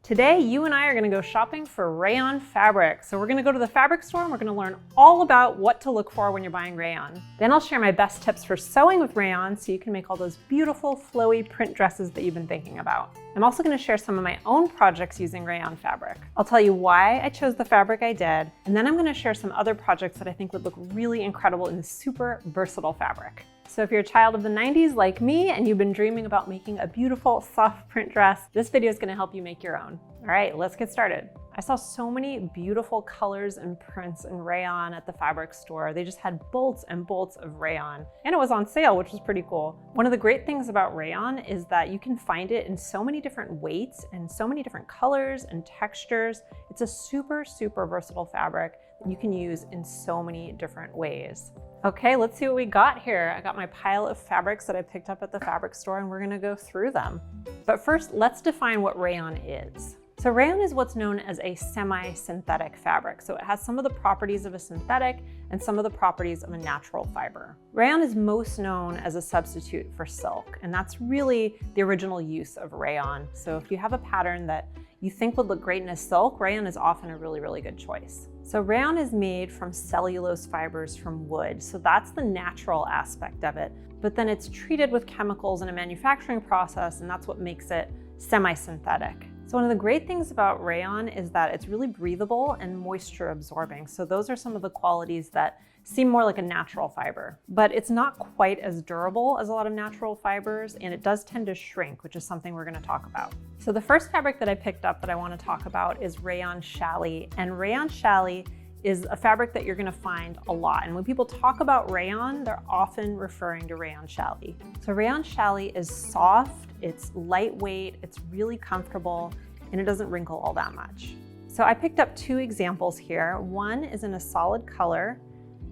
Today, you and I are gonna go shopping for rayon fabric. So we're gonna go to the fabric store and we're gonna learn all about what to look for when you're buying rayon. Then I'll share my best tips for sewing with rayon so you can make all those beautiful, flowy print dresses that you've been thinking about. I'm also gonna share some of my own projects using rayon fabric. I'll tell you why I chose the fabric I did, and then I'm gonna share some other projects that I think would look really incredible in this super versatile fabric. So if you're a child of the 90s like me and you've been dreaming about making a beautiful soft print dress, this video is going to help you make your own. All right, let's get started. I saw so many beautiful colors and prints in rayon at the fabric store. They just had bolts and bolts of rayon, and it was on sale, which was pretty cool. One of the great things about rayon is that you can find it in so many different weights and so many different colors and textures. It's a super, super versatile fabric that you can use in so many different ways. Okay, let's see what we got here. I got my pile of fabrics that I picked up at the fabric store and we're gonna go through them. But first, let's define what rayon is. So rayon is what's known as a semi-synthetic fabric. So it has some of the properties of a synthetic and some of the properties of a natural fiber. Rayon is most known as a substitute for silk, and that's really the original use of rayon. So if you have a pattern that you think would look great in a silk, rayon is often a really, really good choice. So rayon is made from cellulose fibers from wood. So that's the natural aspect of it. But then it's treated with chemicals in a manufacturing process, and that's what makes it semi-synthetic. So one of the great things about rayon is that it's really breathable and moisture absorbing. So those are some of the qualities that seem more like a natural fiber, but it's not quite as durable as a lot of natural fibers, and it does tend to shrink, which is something we're gonna talk about. So the first fabric that I picked up that I wanna talk about is rayon challis, and rayon challis is a fabric that you're gonna find a lot. And when people talk about rayon, they're often referring to rayon challis. So rayon challis is soft, it's lightweight, it's really comfortable, and it doesn't wrinkle all that much. So I picked up two examples here. One is in a solid color,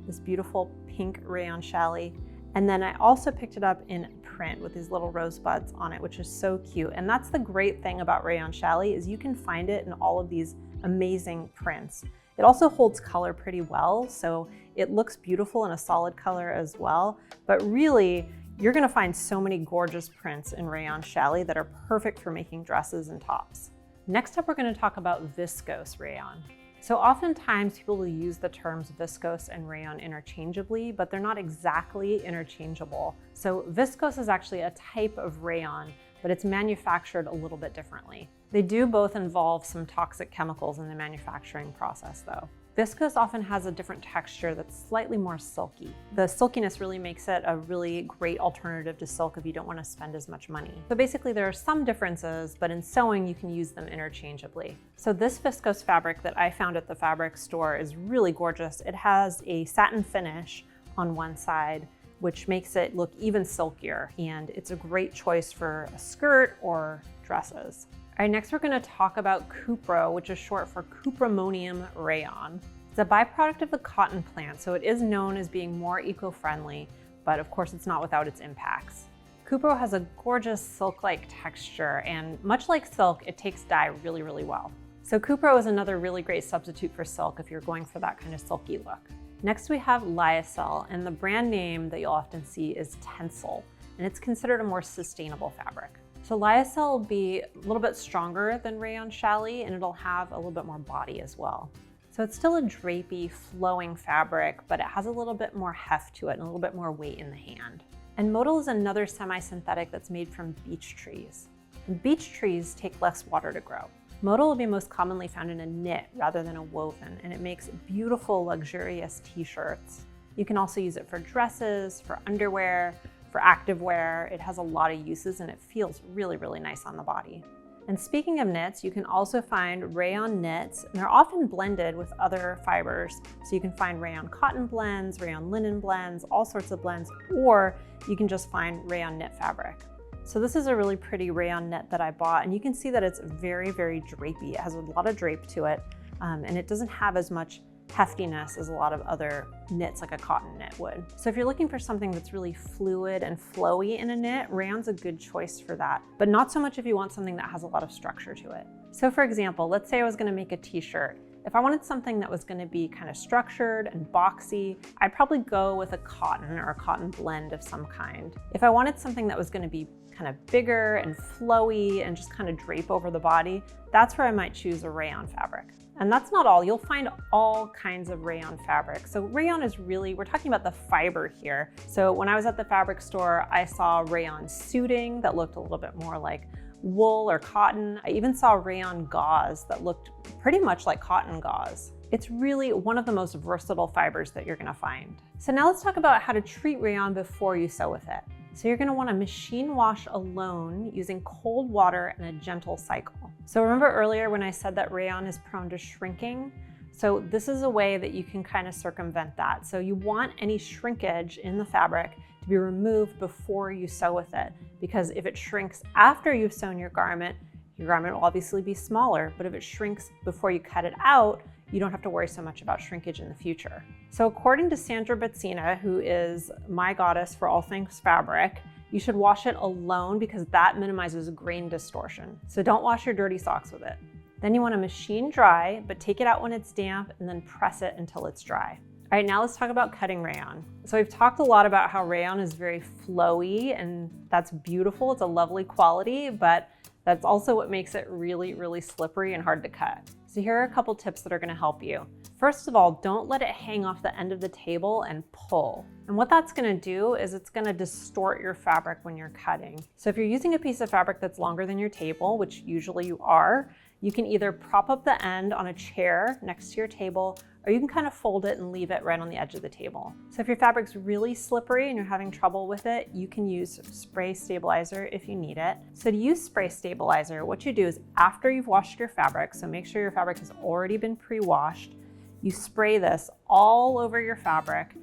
this beautiful pink rayon challis. And then I also picked it up in print with these little rosebuds on it, which is so cute. And that's the great thing about rayon challis is you can find it in all of these amazing prints. It also holds color pretty well, so it looks beautiful in a solid color as well. But really, you're gonna find so many gorgeous prints in rayon challis that are perfect for making dresses and tops. Next up, we're gonna talk about viscose rayon. So oftentimes people will use the terms viscose and rayon interchangeably, but they're not exactly interchangeable. So viscose is actually a type of rayon, but it's manufactured a little bit differently. They do both involve some toxic chemicals in the manufacturing process though. Viscose often has a different texture that's slightly more silky. The silkiness really makes it a really great alternative to silk if you don't want to spend as much money. So basically there are some differences, but in sewing you can use them interchangeably. So this viscose fabric that I found at the fabric store is really gorgeous. It has a satin finish on one side, which makes it look even silkier, and it's a great choice for a skirt or dresses. All right, next we're gonna talk about Cupro, which is short for Cupromonium rayon. It's a byproduct of the cotton plant, so it is known as being more eco-friendly, but of course it's not without its impacts. Cupro has a gorgeous silk-like texture, and much like silk, it takes dye really, really well. So Cupro is another really great substitute for silk if you're going for that kind of silky look. Next we have Lyocell, and the brand name that you'll often see is Tencel, and it's considered a more sustainable fabric. So Lyocell will be a little bit stronger than rayon challis, and it'll have a little bit more body as well. So it's still a drapey, flowing fabric, but it has a little bit more heft to it and a little bit more weight in the hand. And Modal is another semi-synthetic that's made from beech trees. And beech trees take less water to grow. Modal will be most commonly found in a knit rather than a woven, and it makes beautiful, luxurious t-shirts. You can also use it for dresses, for underwear, for activewear. It has a lot of uses and it feels really, really nice on the body. And speaking of knits, you can also find rayon knits, and they're often blended with other fibers. So you can find rayon cotton blends, rayon linen blends, all sorts of blends, or you can just find rayon knit fabric. So this is a really pretty rayon knit that I bought, and you can see that it's very, very drapey. It has a lot of drape to it, and it doesn't have as much heftiness as a lot of other knits like a cotton knit would. So if you're looking for something that's really fluid and flowy in a knit, rayon's a good choice for that, but not so much if you want something that has a lot of structure to it. So for example, let's say I was gonna make a t-shirt. If I wanted something that was gonna be kind of structured and boxy, I'd probably go with a cotton or a cotton blend of some kind. If I wanted something that was gonna be kind of bigger and flowy and just kind of drape over the body, that's where I might choose a rayon fabric. And that's not all. You'll find all kinds of rayon fabric. So rayon is really, we're talking about the fiber here. So when I was at the fabric store, I saw rayon suiting that looked a little bit more like wool or cotton. I even saw rayon gauze that looked pretty much like cotton gauze. It's really one of the most versatile fibers that you're gonna find. So now let's talk about how to treat rayon before you sew with it. So you're gonna wanna machine wash alone using cold water and a gentle cycle. So remember earlier when I said that rayon is prone to shrinking? So this is a way that you can kind of circumvent that. So you want any shrinkage in the fabric to be removed before you sew with it, because if it shrinks after you've sewn your garment will obviously be smaller, but if it shrinks before you cut it out, you don't have to worry so much about shrinkage in the future. So according to Sandra Betzina, who is my goddess for all things fabric, you should wash it alone because that minimizes grain distortion. So don't wash your dirty socks with it. Then you want to machine dry, but take it out when it's damp and then press it until it's dry. All right, now let's talk about cutting rayon. So we've talked a lot about how rayon is very flowy, and that's beautiful. It's a lovely quality, but that's also what makes it really, really slippery and hard to cut. So here are a couple tips that are gonna help you. First of all, don't let it hang off the end of the table and pull. And what that's gonna do is it's gonna distort your fabric when you're cutting. So if you're using a piece of fabric that's longer than your table, which usually you are, you can either prop up the end on a chair next to your table, or you can kind of fold it and leave it right on the edge of the table. So if your fabric's really slippery and you're having trouble with it, you can use spray stabilizer if you need it. So to use spray stabilizer, what you do is after you've washed your fabric, so make sure your fabric has already been pre-washed, you spray this all over your fabric.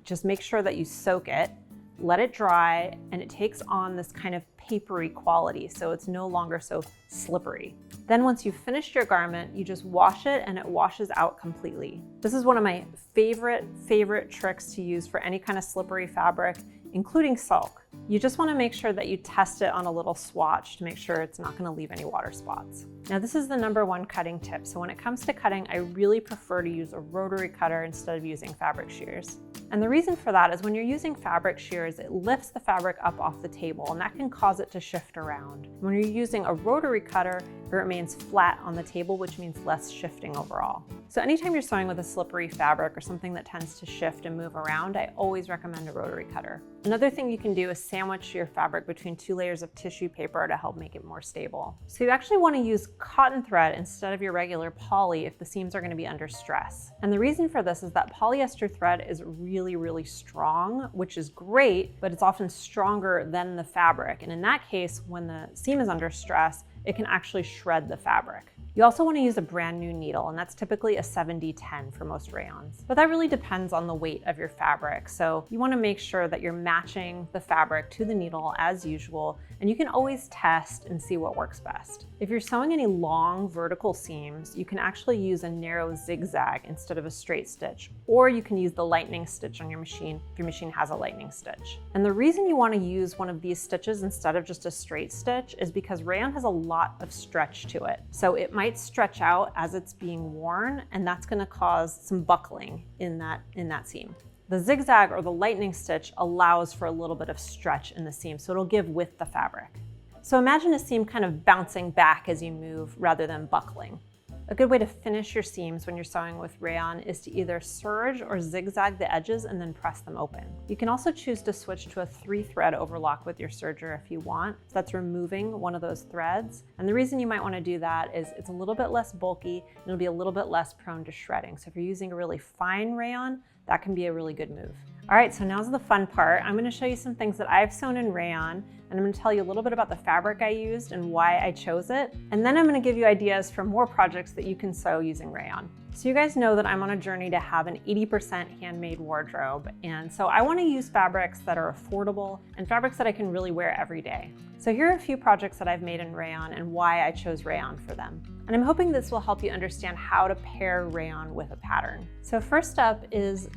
Just make sure that you soak it, let it dry, and it takes on this kind of papery quality, so it's no longer so slippery. Then once you've finished your garment, you just wash it and it washes out completely. This is one of my favorite tricks to use for any kind of slippery fabric, including silk. You just want to make sure that you test it on a little swatch to make sure it's not going to leave any water spots. Now this is the #1 cutting tip. So when it comes to cutting, I really prefer to use a rotary cutter instead of using fabric shears. And the reason for that is when you're using fabric shears, it lifts the fabric up off the table and that can cause it to shift around. When you're using a rotary cutter, it remains flat on the table, which means less shifting overall. So anytime you're sewing with a slippery fabric or something that tends to shift and move around, I always recommend a rotary cutter. Another thing you can do is sandwich your fabric between 2 layers of tissue paper to help make it more stable. So you actually want to use cotton thread instead of your regular poly if the seams are going to be under stress. And the reason for this is that polyester thread is really strong, which is great, but it's often stronger than the fabric. And in that case, when the seam is under stress, it can actually shred the fabric. You also want to use a brand new needle, and that's typically a 70-10 for most rayons. But that really depends on the weight of your fabric. So you want to make sure that you're matching the fabric to the needle as usual, and you can always test and see what works best. If you're sewing any long vertical seams, you can actually use a narrow zigzag instead of a straight stitch, or you can use the lightning stitch on your machine if your machine has a lightning stitch. And the reason you want to use one of these stitches instead of just a straight stitch is because rayon has a lot of stretch to it. So it might stretch out as it's being worn, and that's going to cause some buckling in that seam. The zigzag or the lightning stitch allows for a little bit of stretch in the seam, so it'll give width the fabric. So imagine a seam kind of bouncing back as you move rather than buckling. A good way to finish your seams when you're sewing with rayon is to either serge or zigzag the edges and then press them open. You can also choose to switch to a 3-thread overlock with your serger if you want. So that's removing one of those threads. And the reason you might want to do that is it's a little bit less bulky and it'll be a little bit less prone to shredding. So if you're using a really fine rayon, that can be a really good move. All right, so now's the fun part. I'm gonna show you some things that I've sewn in rayon, and I'm gonna tell you a little bit about the fabric I used and why I chose it. And then I'm gonna give you ideas for more projects that you can sew using rayon. So you guys know that I'm on a journey to have an 80% handmade wardrobe. And so I wanna use fabrics that are affordable and fabrics that I can really wear every day. So here are a few projects that I've made in rayon and why I chose rayon for them. And I'm hoping this will help you understand how to pair rayon with a pattern. So first up is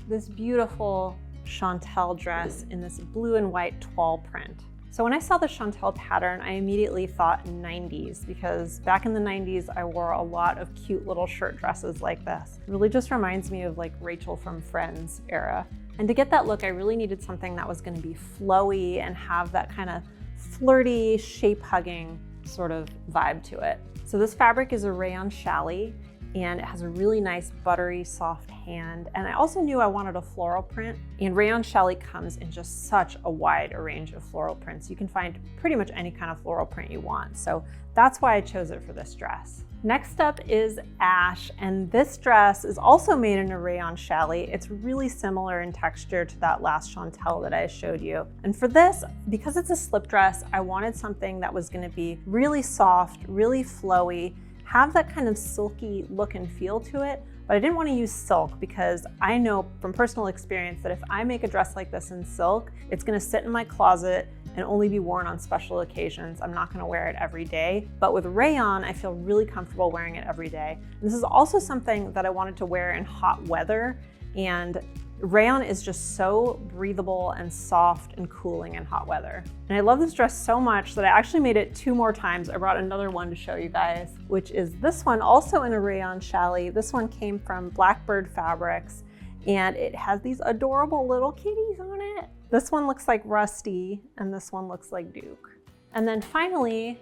this beautiful Chantel dress in this blue and white toile print. So when I saw the Chantel pattern, I immediately thought 90s, because back in the 90s, I wore a lot of cute little shirt dresses like this. It really just reminds me of like Rachel from Friends era. And to get that look, I really needed something that was going to be flowy and have that kind of flirty, shape-hugging sort of vibe to it. So this fabric is a rayon challis, and it has a really nice buttery soft hand. And I also knew I wanted a floral print, and rayon challis comes in just such a wide range of floral prints. You can find pretty much any kind of floral print you want. So that's why I chose it for this dress. Next up is Ash, and this dress is also made in a rayon challis. It's really similar in texture to that last chantel that I showed you. And for this, because it's a slip dress, I wanted something that was gonna be really soft, really flowy, have that kind of silky look and feel to it, but I didn't want to use silk because I know from personal experience that if I make a dress like this in silk, it's going to sit in my closet and only be worn on special occasions. I'm not going to wear it every day. But with rayon, I feel really comfortable wearing it every day. And this is also something that I wanted to wear in hot weather, and rayon is just so breathable and soft and cooling in hot weather. And I love this dress so much that I actually made it 2 more times. I brought another one to show you guys, which is this one, also in a rayon challis. This one came from Blackbird Fabrics, and it has these adorable little kitties on it. This one looks like Rusty, and this one looks like Duke. And then finally,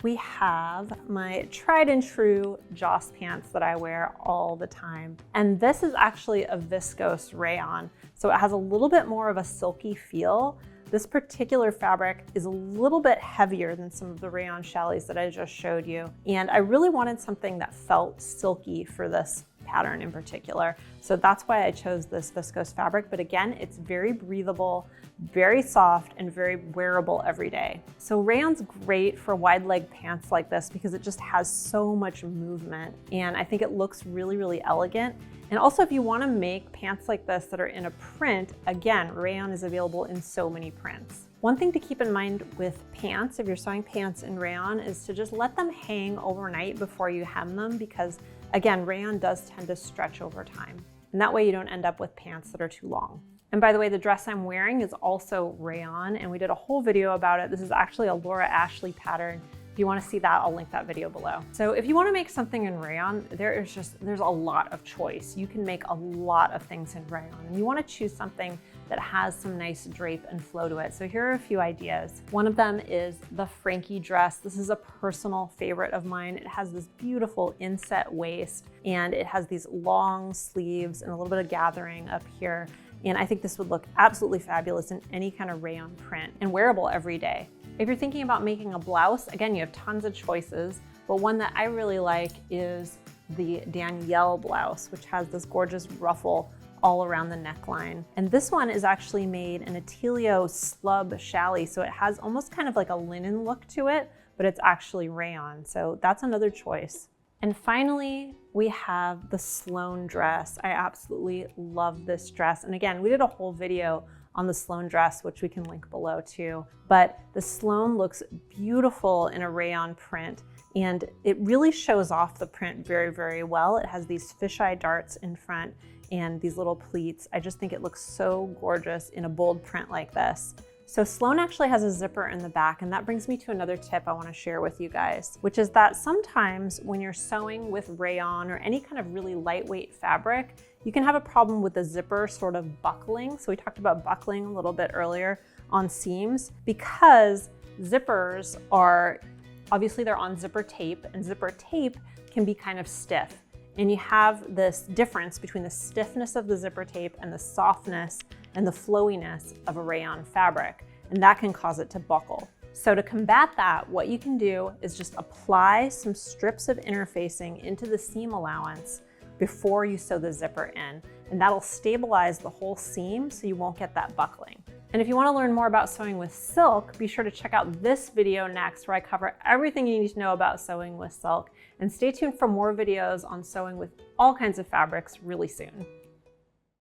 we have my tried and true Joss pants that I wear all the time. And this is actually a viscose rayon. So it has a little bit more of a silky feel. This particular fabric is a little bit heavier than some of the rayon challis that I just showed you. And I really wanted something that felt silky for this pattern in particular. So that's why I chose this viscose fabric. But again, it's very breathable, very soft, and very wearable every day. So rayon's great for wide leg pants like this because it just has so much movement, and I think it looks really, really elegant. And also, if you want to make pants like this that are in a print, again, rayon is available in so many prints. One thing to keep in mind with pants, if you're sewing pants in rayon, is to just let them hang overnight before you hem them, because again, rayon does tend to stretch over time. And that way you don't end up with pants that are too long. And by the way, the dress I'm wearing is also rayon, and we did a whole video about it. This is actually a Laura Ashley pattern. If you want to see that, I'll link that video below. So if you want to make something in rayon, there's a lot of choice. You can make a lot of things in rayon, and you want to choose something that has some nice drape and flow to it. So here are a few ideas. One of them is the Frankie dress. This is a personal favorite of mine. It has this beautiful inset waist, and it has these long sleeves and a little bit of gathering up here. And I think this would look absolutely fabulous in any kind of rayon print and wearable every day. If you're thinking about making a blouse, again, you have tons of choices, but one that I really like is the Danielle blouse, which has this gorgeous ruffle all around the neckline. And this one is actually made in a Telio slub challis, so it has almost kind of like a linen look to it, but it's actually rayon, so that's another choice. And finally, we have the Sloan dress. I absolutely love this dress. And again, we did a whole video on the Sloan dress, which we can link below too. But the Sloan looks beautiful in a rayon print, and it really shows off the print very, very well. It has these fisheye darts in front and these little pleats. I just think it looks so gorgeous in a bold print like this. So Sloan actually has a zipper in the back, and that brings me to another tip I want to share with you guys, which is that sometimes when you're sewing with rayon or any kind of really lightweight fabric, you can have a problem with the zipper sort of buckling. So we talked about buckling a little bit earlier on seams, because zippers are, obviously they're on zipper tape, and zipper tape can be kind of stiff. And you have this difference between the stiffness of the zipper tape and the softness and the flowiness of a rayon fabric, and that can cause it to buckle. So to combat that, what you can do is just apply some strips of interfacing into the seam allowance before you sew the zipper in, and that'll stabilize the whole seam so you won't get that buckling. And if you want to learn more about sewing with silk, be sure to check out this video next, where I cover everything you need to know about sewing with silk. And stay tuned for more videos on sewing with all kinds of fabrics really soon.